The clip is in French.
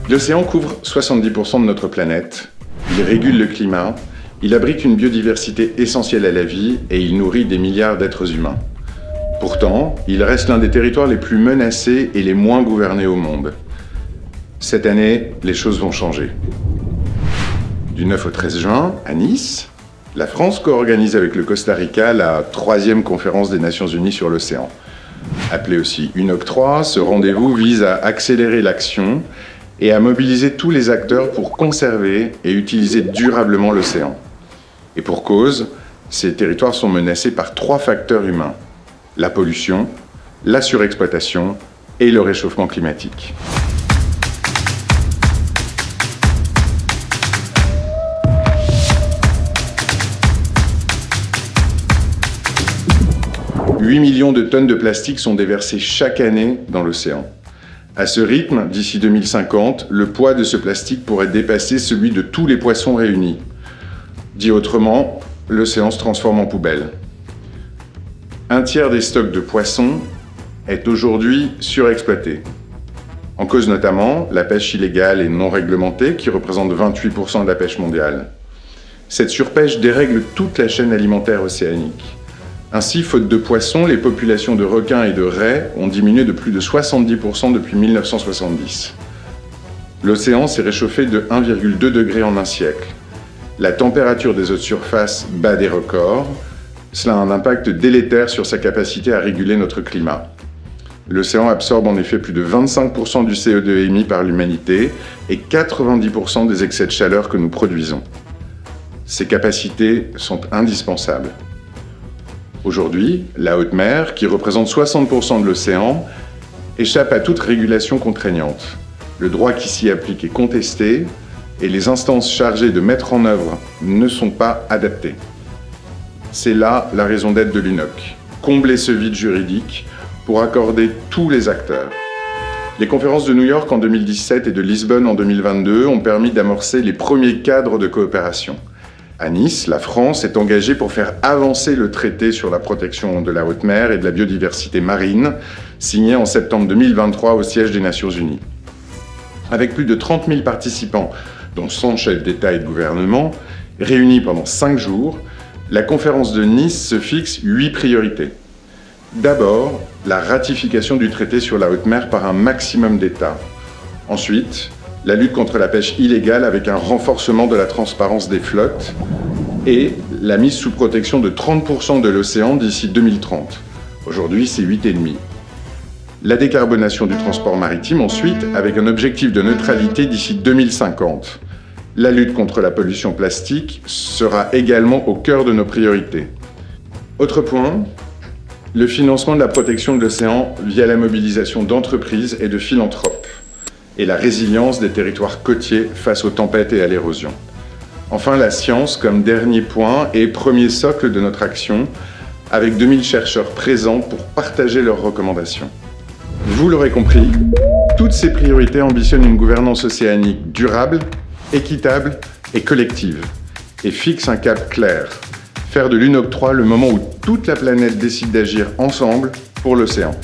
L'océan couvre 70% de notre planète, il régule le climat, il abrite une biodiversité essentielle à la vie et il nourrit des milliards d'êtres humains. Pourtant, il reste l'un des territoires les plus menacés et les moins gouvernés au monde. Cette année, les choses vont changer. Du 9 au 13 juin, à Nice, la France co-organise avec le Costa Rica la 3e conférence des Nations Unies sur l'océan. Appelé aussi UNOC 3, ce rendez-vous vise à accélérer l'action et à mobiliser tous les acteurs pour conserver et utiliser durablement l'océan. Et pour cause, ces territoires sont menacés par 3 facteurs humains: la pollution, la surexploitation et le réchauffement climatique. « 8 millions de tonnes de plastique sont déversées chaque année dans l'océan. À ce rythme, d'ici 2050, le poids de ce plastique pourrait dépasser celui de tous les poissons réunis. Dit autrement, l'océan se transforme en poubelle. Un tiers des stocks de poissons est aujourd'hui surexploité. En cause notamment la pêche illégale et non réglementée qui représente 28% de la pêche mondiale. Cette surpêche dérègle toute la chaîne alimentaire océanique. Ainsi, faute de poissons, les populations de requins et de raies ont diminué de plus de 70% depuis 1970. L'océan s'est réchauffé de 1,2 degré en un siècle. La température des eaux de surface bat des records. Cela a un impact délétère sur sa capacité à réguler notre climat. L'océan absorbe en effet plus de 25% du CO2 émis par l'humanité et 90% des excès de chaleur que nous produisons. Ces capacités sont indispensables. Aujourd'hui, la haute mer, qui représente 60% de l'océan, échappe à toute régulation contraignante. Le droit qui s'y applique est contesté et les instances chargées de mettre en œuvre ne sont pas adaptées. C'est là la raison d'être de l'UNOC, combler ce vide juridique pour accorder tous les acteurs. Les conférences de New York en 2017 et de Lisbonne en 2022 ont permis d'amorcer les premiers cadres de coopération. À Nice, la France est engagée pour faire avancer le traité sur la protection de la haute mer et de la biodiversité marine, signé en septembre 2023 au siège des Nations Unies. Avec plus de 30 000 participants, dont 100 chefs d'État et de gouvernement, réunis pendant 5 jours, la conférence de Nice se fixe 8 priorités. D'abord, la ratification du traité sur la haute mer par un maximum d'États. Ensuite, la lutte contre la pêche illégale avec un renforcement de la transparence des flottes et la mise sous protection de 30% de l'océan d'ici 2030. Aujourd'hui, c'est 8,5%. La décarbonation du transport maritime ensuite, avec un objectif de neutralité d'ici 2050. La lutte contre la pollution plastique sera également au cœur de nos priorités. Autre point, le financement de la protection de l'océan via la mobilisation d'entreprises et de philanthropes et la résilience des territoires côtiers face aux tempêtes et à l'érosion. Enfin, la science comme dernier point et premier socle de notre action, avec 2000 chercheurs présents pour partager leurs recommandations. Vous l'aurez compris, toutes ces priorités ambitionnent une gouvernance océanique durable, équitable et collective, et fixent un cap clair. Faire de l'UNOC 3 le moment où toute la planète décide d'agir ensemble pour l'océan.